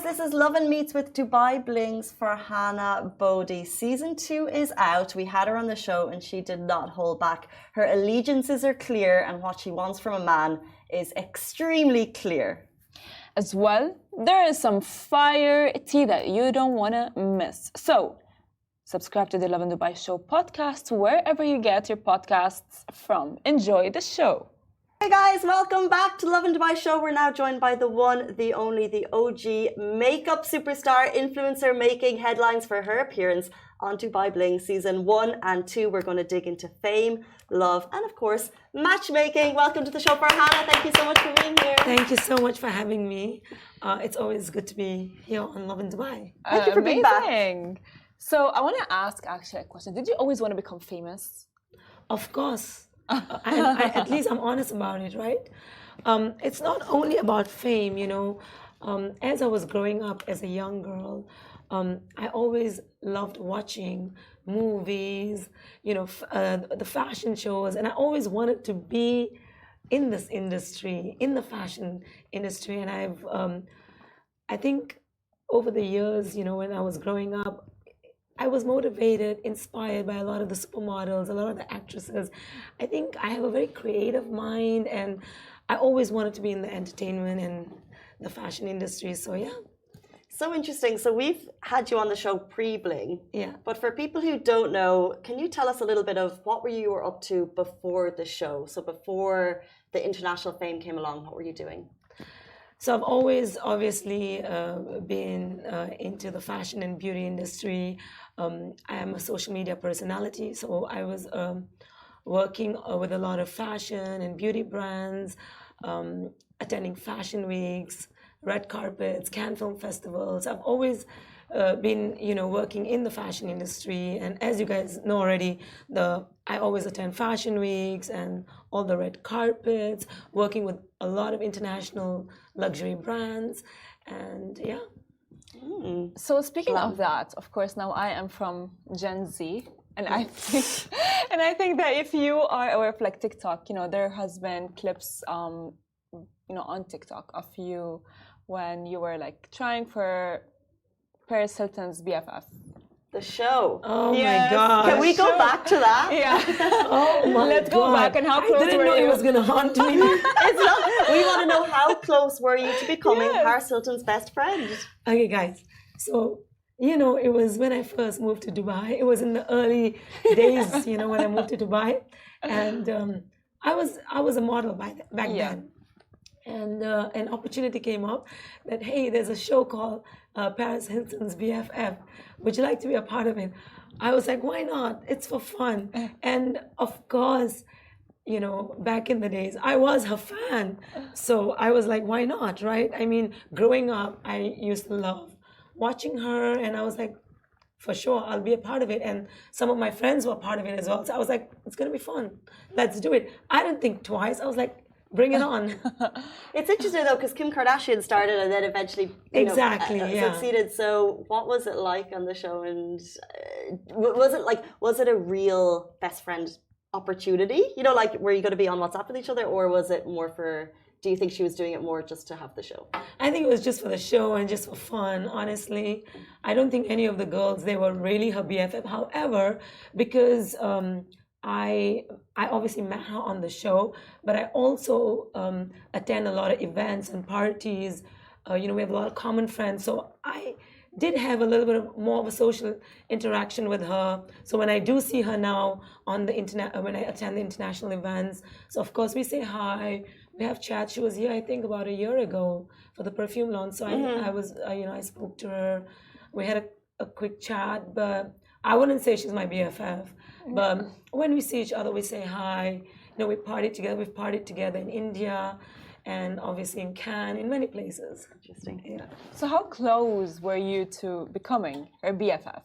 guys, this is Lovin Meets with Dubai Bling's Farhana Bodhi. Season 2 is out. We had her on the show and she did not hold back. Her allegiances are clear and what she wants from a man is extremely clear. As well, there is some fire tea that you don't want to miss. So, subscribe to the Lovin Dubai Show podcast wherever you get your podcasts from. Enjoy the show. Hey guys, welcome back to Lovin Dubai Show. We're now joined by the one, the only, the OG makeup superstar influencer making headlines for her appearance on Dubai Bling Season 1 and 2. We're going to dig into fame, love, and of course, matchmaking. Welcome to the show, Farhana. Thank you so much for being here. Thank you so much for having me. It's always good to be here on Lovin Dubai. Thank you for being back. So I want to ask actually a question. Did you always want to become famous? Of course. At least I'm honest about it, right? It's not only about fame, you know. As I was growing up as a young girl, I always loved watching movies, you know, the fashion shows, and I always wanted to be in this industry, in the fashion industry. And I think over the years, you know, when I was growing up, I was motivated, inspired by a lot of the supermodels, a lot of the actresses. I think I have a very creative mind and I always wanted to be in the entertainment and the fashion industry. So yeah. So interesting. So we've had you on the show pre-Bling. Yeah. But for people who don't know, can you tell us a little bit of what you were up to before the show? So before the international fame came along, what were you doing? So I've always obviously been into the fashion and beauty industry. I am a social media personality, so I was working with a lot of fashion and beauty brands, attending fashion weeks, red carpets, Cannes Film Festivals. I've always been, you know, working in the fashion industry, and as you guys know already, I always attend fashion weeks and all the red carpets, working with a lot of international luxury brands, and yeah. So speaking of that, of course, now I am from Gen Z, and I think that if you are aware of like TikTok, you know, there has been clips, you know, on TikTok of you when you were like trying for Paris Hilton's BFF. The show. Oh my God. Can we go back to that? Yeah. Oh my Let's go God. back and how close I didn't were know you? it was going to haunt me. We want to know how close were you to becoming Paris Hilton's best friend? Okay, guys. So, you know, it was when I first moved to Dubai. It was in the early days, you know, when I moved to Dubai. And I was a model back then. And an opportunity came up that, hey, there's a show called Paris Hilton's BFF. Would you like to be a part of it? I was like, why not? It's for fun. And of course, you know, back in the days, I was her fan. So I was like, why not, right? I mean, growing up, I used to love watching her. And I was like, for sure, I'll be a part of it. And some of my friends were part of it as well. So I was like, it's going to be fun. Let's do it. I didn't think twice. I was like, bring it on. It's interesting though, because Kim Kardashian started and then eventually succeeded. So what was it like on the show? And was it a real best friend opportunity? You know, like were you going to be on WhatsApp with each other, or was it more for, do you think she was doing it more just to have the show? I think it was just for the show and just for fun, honestly. I don't think any of the girls, they were really her BFF. However, because I obviously met her on the show, but I also attend a lot of events and parties. You know, we have a lot of common friends. So I did have a little bit of more of a social interaction with her. So when I do see her now on the internet, when I attend the international events, so of course we say hi, we have chat. She was here, I think, about a year ago for the perfume launch. So I was, you know, I spoke to her. We had a quick chat, but I wouldn't say she's my BFF. But when we see each other, we say hi. You know, we partied together. We've partied together in India, and obviously in Cannes, in many places. Interesting. Yeah. So how close were you to becoming her BFF?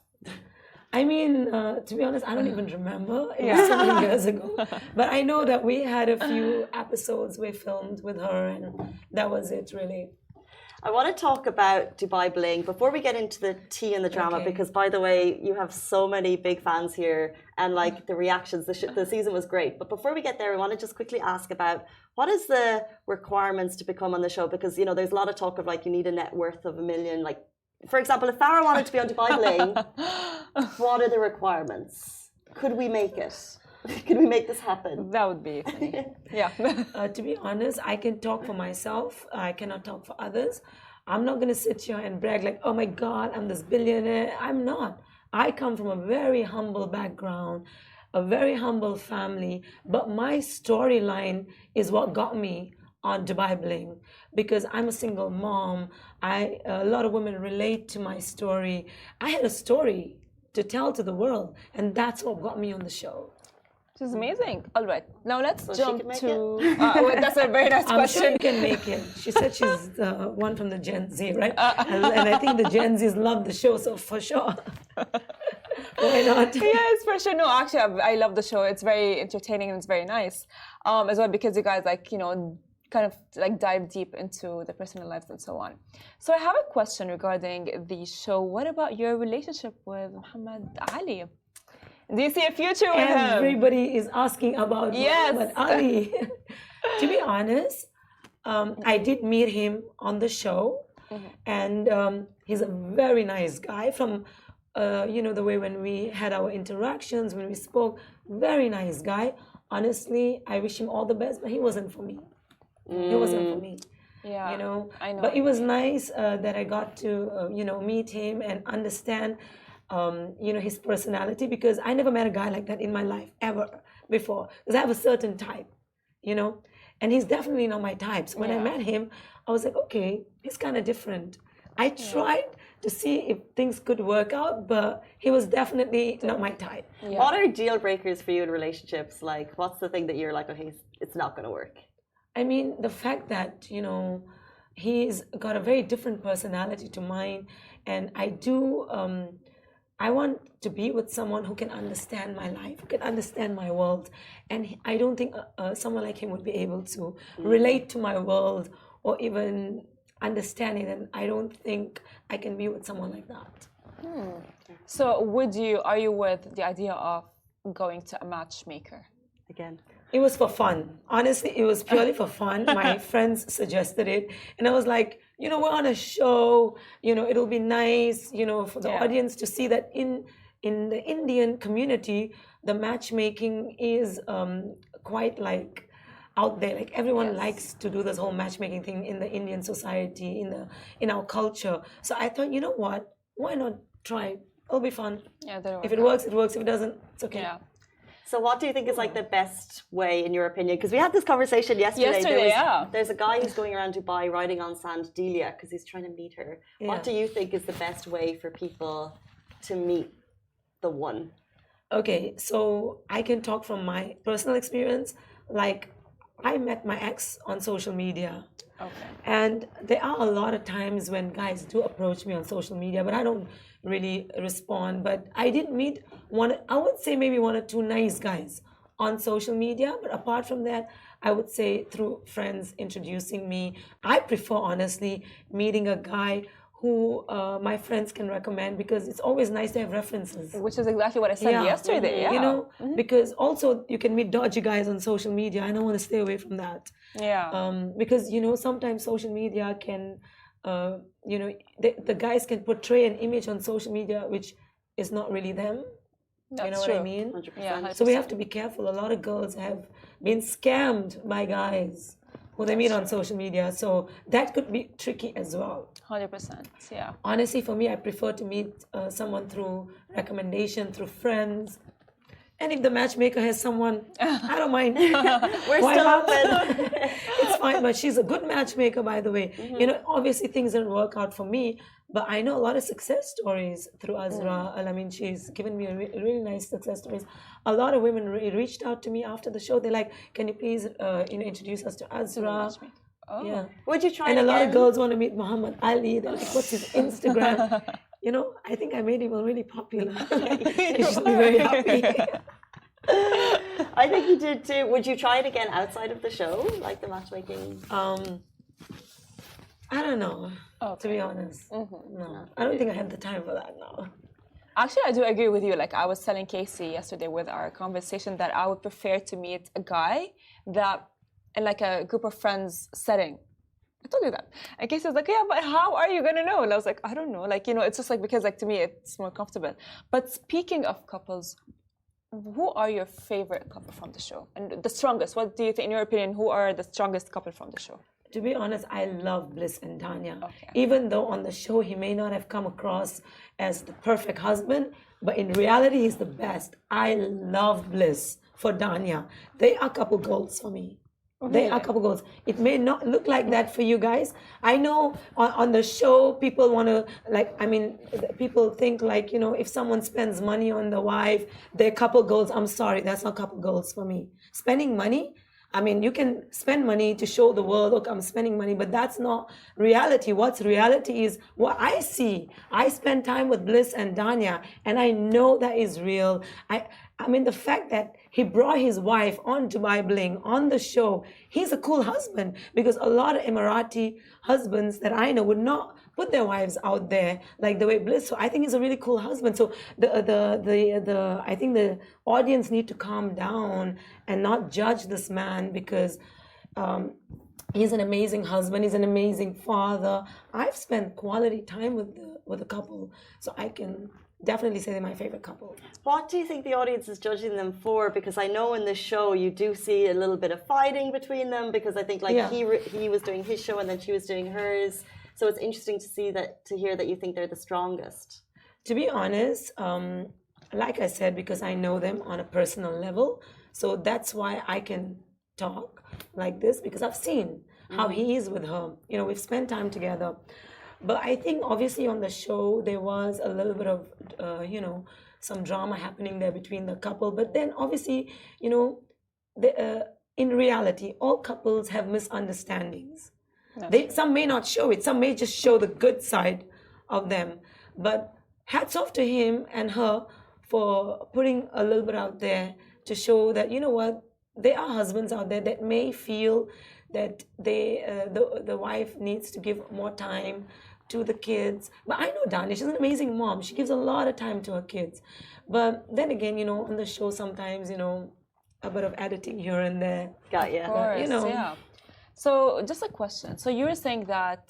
I mean, to be honest, I don't even remember. It was so many years ago. But I know that we had a few episodes we filmed with her, and that was it, really. I want to talk about Dubai Bling before we get into the tea and the drama, because by the way, you have so many big fans here, and like the reactions, the season was great. But before we get there, I want to just quickly ask about what is the requirements to become on the show? Because you know, there's a lot of talk of like you need a net worth of $1 million. Like, for example, if Farah wanted to be on Dubai Bling, what are the requirements? Could we make it? Could we make this happen? That would be funny. Yeah. To be honest, I can talk for myself. I cannot talk for others. I'm not going to sit here and brag like, oh my God, I'm this billionaire. I'm not. I come from a very humble background, a very humble family. But my storyline is what got me on Dubai Bling, because I'm a single mom. A lot of women relate to my story. I had a story to tell to the world, and that's what got me on the show. Which is amazing. All right, now let's So jump she can make to. Wait, that's a very nice I'm question. sure you can make it. She said she's the one from the Gen Z, right? And I think the Gen Zs love the show, so for sure. Why not? Yes, for sure. No, actually, I love the show. It's very entertaining and it's very nice, as well, because you guys kind of like dive deep into the personal lives and so on. So I have a question regarding the show. What about your relationship with Muhammad Ali? Do you see a future with him? Everybody is asking about Muhammad Ali. To be honest, I did meet him on the show, and he's a very nice guy. From the way when we had our interactions, when we spoke, very nice guy. Honestly, I wish him all the best, but he wasn't for me. It wasn't for me. Yeah, I know. But it was nice that I got to meet him and understand his personality, because I never met a guy like that in my life ever before, because I have a certain type, and he's definitely not my type. So when I met him, I was like, okay, he's kind of different. I tried to see if things could work out, but he was definitely not my type. Yeah. What are deal breakers for you in relationships? Like, what's the thing that you're like, okay, it's not going to work? I mean, the fact that, he's got a very different personality to mine. And I want to be with someone who can understand my life, who can understand my world. And I don't think someone like him would be able to relate to my world or even understand it. And I don't think I can be with someone like that. So are you with the idea of going to a matchmaker? Again. It was for fun. Honestly, it was purely for fun. My friends suggested it. And I was like, we're on a show, it'll be nice, for the audience to see that in the Indian community, the matchmaking is quite like out there. Like everyone likes to do this whole matchmaking thing in the Indian society, in our culture. So I thought, you know what? Why not try? It'll be fun. Yeah, if it works, it works. If it doesn't, it's okay. Yeah. So what do you think is like the best way, in your opinion? Because we had this conversation yesterday. There's a guy who's going around Dubai riding on sand Delia because he's trying to meet her. Yeah. What do you think is the best way for people to meet the one? Okay, so I can talk from my personal experience. Like, I met my ex on social media. Okay. And there are a lot of times when guys do approach me on social media, but I don't really respond. But I did meet I would say maybe one or two nice guys on social media. But apart from that, I would say through friends introducing me. I prefer, honestly, meeting a guy who my friends can recommend, because it's always nice to have references. Which is exactly what I said yesterday. Because also you can meet dodgy guys on social media. I don't want to stay away from that. Yeah. Because sometimes social media can, the guys can portray an image on social media which is not really them. That's what I mean? 100%. Yeah, so we have to be careful. A lot of girls have been scammed by guys who they meet on social media. So that could be tricky as well. 100%. Yeah. Honestly, for me, I prefer to meet someone through recommendation, through friends. And if the matchmaker has someone, I don't mind. We're still open. It's fine, but she's a good matchmaker, by the way. Obviously things didn't work out for me, but I know a lot of success stories through Azra. And I mean, she's given me really nice success stories. A lot of women reached out to me after the show. They're like, can you please introduce us to Azra? Oh. Yeah. Would you try and it a lot again? of girls want to meet Muhammad Ali. They're like, what's his Instagram? I think I made him already popular. You should be very happy. I think you did too. Would you try it again outside of the show, like the matchmaking? I don't know, Okay. to be honest. No, I don't think I have the time for that now. Actually, I do agree with you. Like I was telling Casey yesterday with our conversation that I would prefer to meet a guy that in like a group of friends setting. I told you that. And Casey was like, yeah, but how are you gonna know? And I was like, I don't know. Like, you know, it's just like because like to me it's more comfortable. But speaking of couples, who are your favorite couple from the show? And the strongest? What do you think, in your opinion, who are the strongest couple from the show? To be honest, I love Bliss and Tanya. Okay. Even though on the show he may not have come across as the perfect husband, but in reality he's the best. I love Bliss for Tanya. They are couple goals for me. They are couple goals. It may not look like that for you guys. I know on the show people want to like. I mean, people think like, you know, if someone spends money on the wife, they're couple goals. I'm sorry, that's not couple goals for me. Spending money. I mean, you can spend money to show the world, look, I'm spending money, but that's not reality. What's reality is what I see. I spend time with Bliss and Danya, and I know that is real. I mean, the fact that he brought his wife on Dubai Bling on the show, he's a cool husband, because a lot of Emirati husbands that I know would not put their wives out there like the way Bliss. So I think he's a really cool husband. So I think the audience need to calm down and not judge this man, because he's an amazing husband. He's an amazing father. I've spent quality time with the couple, so I can definitely say they're my favorite couple. What do you think the audience is judging them for? Because I know in the show you do see a little bit of fighting between them, because I think like he was doing his show and then she was doing hers. So it's interesting to see that, to hear that you think they're the strongest. To be honest, like I said, because I know them on a personal level, so that's why I can talk like this, because I've seen how he is with her. You know, we've spent time together. But I think obviously on the show there was a little bit of, you know, some drama happening there between the couple. But then obviously, you know, in reality, all couples have misunderstandings. Some may not show it. Some may just show the good side of them. But hats off to him and her for putting a little bit out there to show that, you know what, there are husbands out there that may feel that the wife needs to give more time to the kids. But I know Dani, she's an amazing mom. She gives a lot of time to her kids. But then again, you know, on the show sometimes, you know, a bit of editing here and there. Got you. Of course, you know. yeah. So just a question. So you were saying that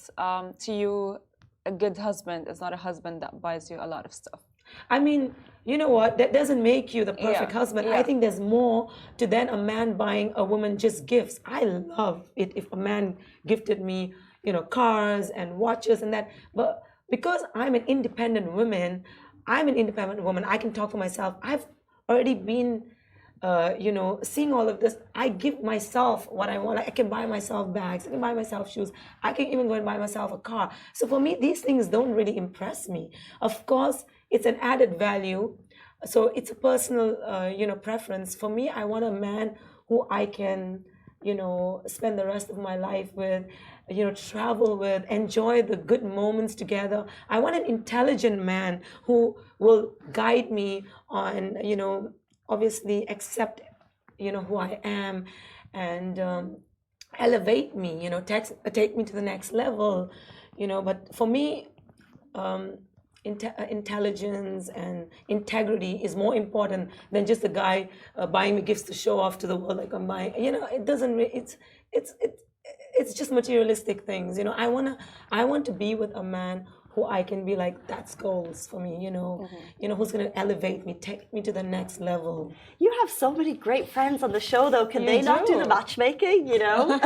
to you, a good husband is not a husband that buys you a lot of stuff. I mean, you know what? That doesn't make you the perfect husband. I think there's more to than a man buying a woman just gifts. I love it if a man gifted me, you know, cars and watches and that. But because I'm an independent woman, I can talk for myself. I've already been, you know, seeing all of this. I give myself what I want. Like, I can buy myself bags. I can buy myself shoes. I can even go and buy myself a car. So for me, these things don't really impress me. Of course, it's an added value. So it's a personal, you know, preference. For me, I want a man who I can, you know, spend the rest of my life with, you know, travel with, enjoy the good moments together. I want an intelligent man who will guide me on, you know, obviously accept, you know, who I am, and elevate me, you know, take me to the next level, you know. But for me, intelligence and integrity is more important than just a guy buying me gifts to show off to the world, like I'm buying. You know, it doesn't. It's just materialistic things. You know, I want to be with a man who I can be like, that's goals for me. You know, you know, who's gonna elevate me, take me to the next level. You have so many great friends on the show, though. Can they not do the matchmaking? You know.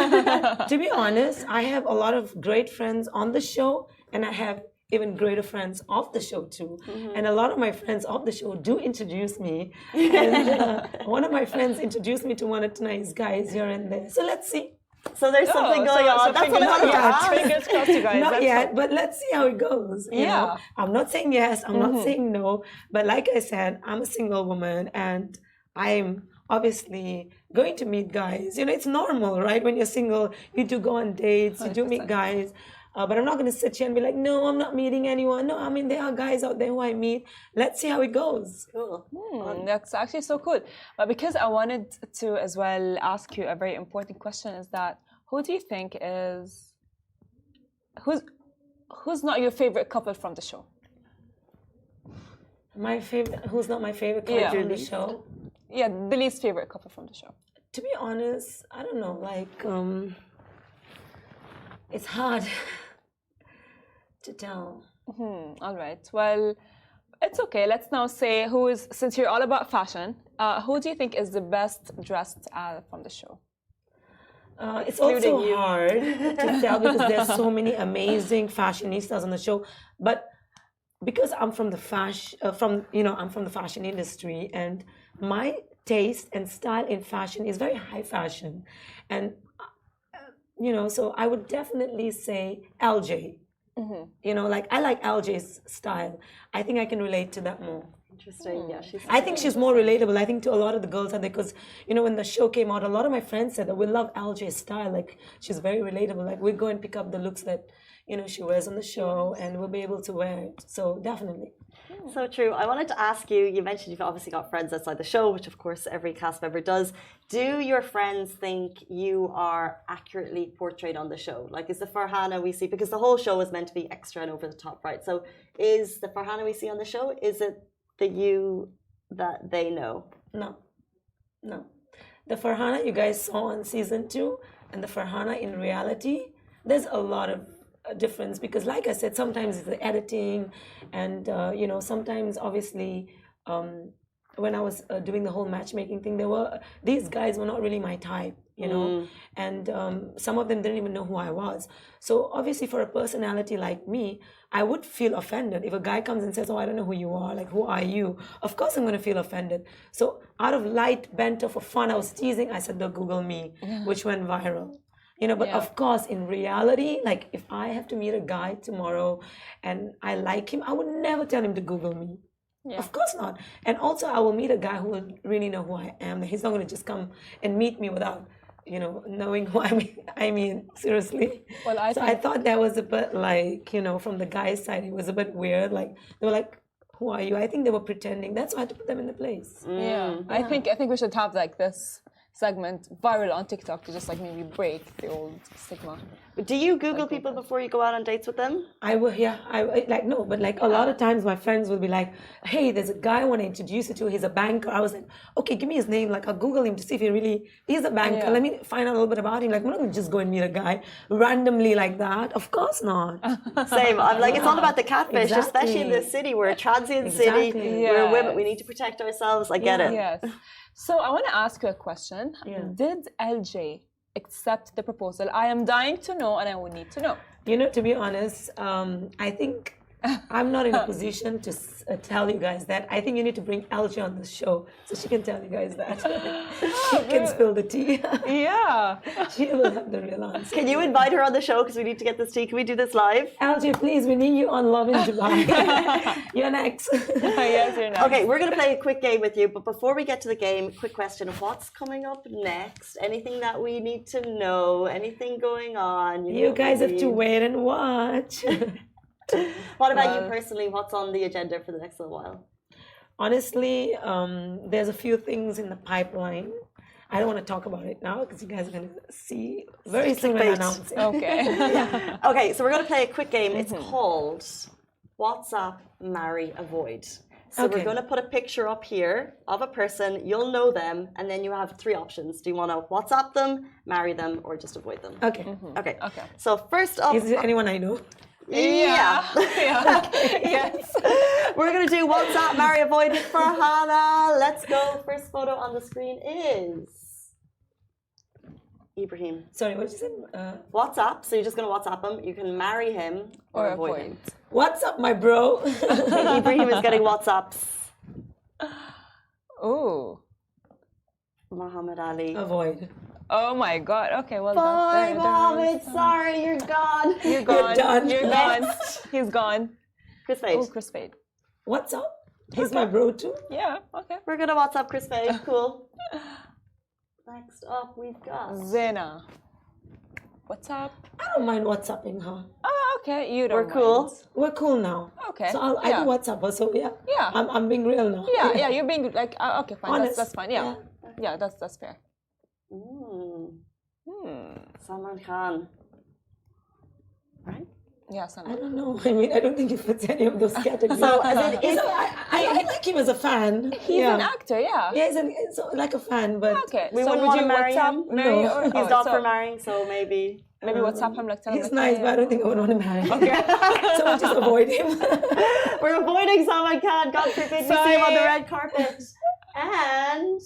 To be honest, I have a lot of great friends on the show, and I have even greater friends off the show too. And a lot of my friends off the show do introduce me. And one of my friends introduced me to one of tonight's guys here and there. So let's see. So there's something going on. That's what I wanted to ask. Fingers crossed, you guys. Not yet, but let's see how it goes. You know? I'm not saying yes, I'm not saying no. But like I said, I'm a single woman, and I'm obviously going to meet guys. You know, it's normal, right? When you're single, you do go on dates, you do meet guys. But I'm not going to sit here and be like, no, I'm not meeting anyone. No, I mean, there are guys out there who I meet. Let's see how it goes. Cool. That's actually so cool. But because I wanted to as well ask you a very important question, is that who do you think is who's not your favorite couple from the show? My favorite, who's not my favorite couple on the show? Yeah, the least favorite couple from the show. To be honest, I don't know. Like, it's hard to tell. All right. Well, it's okay. Let's now say since you're all about fashion, who do you think is the best dressed from the show? It's also hard to tell because there's so many amazing fashionistas on the show. But because I'm from the I'm from the fashion industry, and my taste and style in fashion is very high fashion, and so I would definitely say LJ. Like I like LJ's style. I think I can relate to that more. Interesting. Yeah, I think she's more relatable. I think to a lot of the girls out there, because when the show came out, a lot of my friends said that we love LJ's style. Like she's very relatable. Like we go and pick up the looks that she wears on the show, and we'll be able to wear it. So definitely. So true. I wanted to ask you. You mentioned you've obviously got friends outside the show, which of course every cast member does. Do your friends think you are accurately portrayed on the show? Like, is the Farhana we see, because the whole show is meant to be extra and over the top, right? So, is the Farhana we see on the show? Is it the you that they know? No. The Farhana you guys saw on season 2 and the Farhana in reality, there's a lot of difference, because like I said, sometimes it's the editing, and sometimes obviously when I was doing the whole matchmaking thing, these guys were not really my type, and some of them didn't even know who I was. So obviously for a personality like me, I would feel offended if a guy comes and says, oh, I don't know who you are, like, who are you? Of course I'm going to feel offended. So out of light banter for fun, I was teasing, I said, they'll Google me, which went viral. But of course, in reality, like if I have to meet a guy tomorrow and I like him, I would never tell him to Google me. Yeah. Of course not. And also, I will meet a guy who will really know who I am. He's not going to just come and meet me without, knowing who I am. I mean, seriously. Well, I thought that was a bit like, from the guy's side, it was a bit weird. Like they were like, who are you? I think they were pretending. That's why I had to put them in the place. Yeah. I think we should have like this segment viral on TikTok to just like maybe break the old stigma. Do you Google people before you go out on dates with them? I will, yeah. A lot of times my friends will be like, hey, there's a guy I want to introduce you to. He's a banker. I was like, okay, give me his name. Like, I'll Google him to see if he really is a banker. Let me find out a little bit about him. Like, I'm not going to just go and meet a guy randomly like that. Of course not. Same. I'm like, it's all about the catfish, especially in this city. We're a transient city. We're women. We need to protect ourselves. I get it. Yes. So I want to ask you a question. Did LJ accept the proposal? I am dying to know, and I would need to know. To be honest, I think I'm not in a position to tell you guys that. I think you need to bring LJ on the show so she can tell you guys that. She can spill the tea. Yeah. She will have the real answer. Can you invite her on the show, because we need to get this tea? Can we do this live? LJ, please, we need you on Lovin Dubai. You're next. Yes, you're next. Okay, we're going to play a quick game with you, but before we get to the game, quick question. What's coming up next? Anything that we need to know? Anything going on? You guys have to wait and watch. What about you personally? What's on the agenda for the next little while? Honestly, there's a few things in the pipeline. I don't want to talk about it now because you guys are going to see very soon when I announce it. Okay. Okay, so we're going to play a quick game. It's called WhatsApp, Marry, Avoid. So we're going to put a picture up here of a person. You'll know them, and then you have 3 options. Do you want to WhatsApp them, marry them, or just avoid them? Okay. Okay. So first up, is there anyone I know? Yeah. Yes. We're going to do WhatsApp, marry, avoid with Farhana. Let's go. First photo on the screen is Ibrahim. Sorry, what did you say? WhatsApp. So you're just going to WhatsApp him. You can marry him or avoid him. What's up, my bro? Ibrahim is getting WhatsApps. Oh. Muhammad Ali. Avoid. Oh my God. Okay, well bye, Mohammed. Sorry, you're gone. You're gone. You're done. You're gone. He's gone. Chris Fade. Oh, Chris Fade. What's up? He's my bro too. Yeah. Okay. We're gonna WhatsApp Chris Fade. Cool. Next up, we've got Zena. What's up? I don't mind WhatsApping her. Oh, okay. You don't. We're cool. We're cool now. Okay. So I do WhatsApp her. So yeah. Yeah. I'm being real now. Yeah. You're being like okay, fine. Honest. That's fine. Yeah. That's fair. Salman Khan. Right? Yes, I don't know. I mean, I don't think he fits any of those categories. So, as in, I like him as a fan. He's an actor, yeah. Yeah, he's like a fan, but Okay, we so wouldn't would want you to marry WhatsApp him. marry No. or He's not for marrying, so maybe. Maybe WhatsApp him, like tell him. he's like, nice, hey, but I don't think I would want to marry him. Okay. So we'll just avoid him. We're avoiding Salman Khan. God forbid we see him on the red carpet. And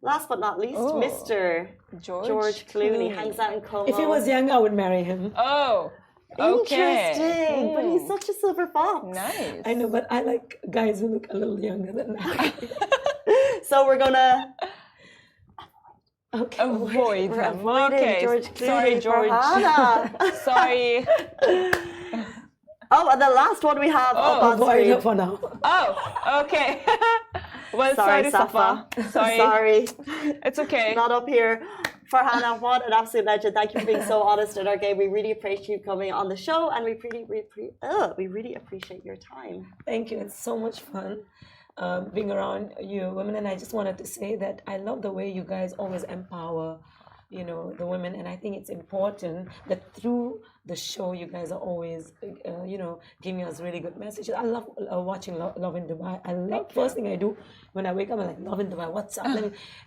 last but not least, Oh. Mr. George Clooney hangs out in Como. If he was young, I would marry him. Oh, okay. Interesting, but he's such a silver fox. Nice. I know, but I like guys who look a little younger than that. So we're gonna Okay. Avoid we're him. avoiding Okay. George Clooney. Sorry, George. Farhana. Sorry. Oh, and the last one we have up on Avoid screen. her for now. Oh, okay. Well, Sorry, Safa. Sorry. Sorry. It's okay. Not up here. Farhana, what an absolute legend. Thank you for being so honest in our game. We really appreciate you coming on the show, and we really appreciate your time. Thank you. It's so much fun being around you women. And I just wanted to say that I love the way you guys always empower, you know, the women. And I think it's important that through the show, you guys are always, you know, giving us really good messages. I love watching Lovin Dubai. I love, first thing I do when I wake up, I'm like, Lovin Dubai, what's up?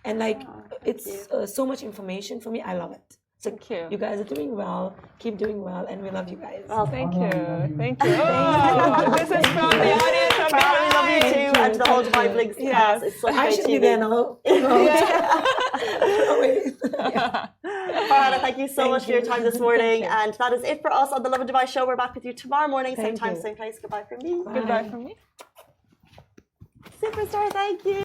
And like, it's so much information for me. I love it. So Thank you. You guys are doing well. Keep doing well. And we love you guys. Oh, thank you. Thank you. Oh, this is from the audience. From Farhana, we love you behind. too, and the whole Dubai Bling cast. It's such I great should TV. be there now. Farhana, thank you so much for your time this morning. you. And that is it for us on the Lovin Dubai show. We're back with you tomorrow morning, same Thank time, you. same place. Goodbye from me. Goodbye from me. Superstar, thank you.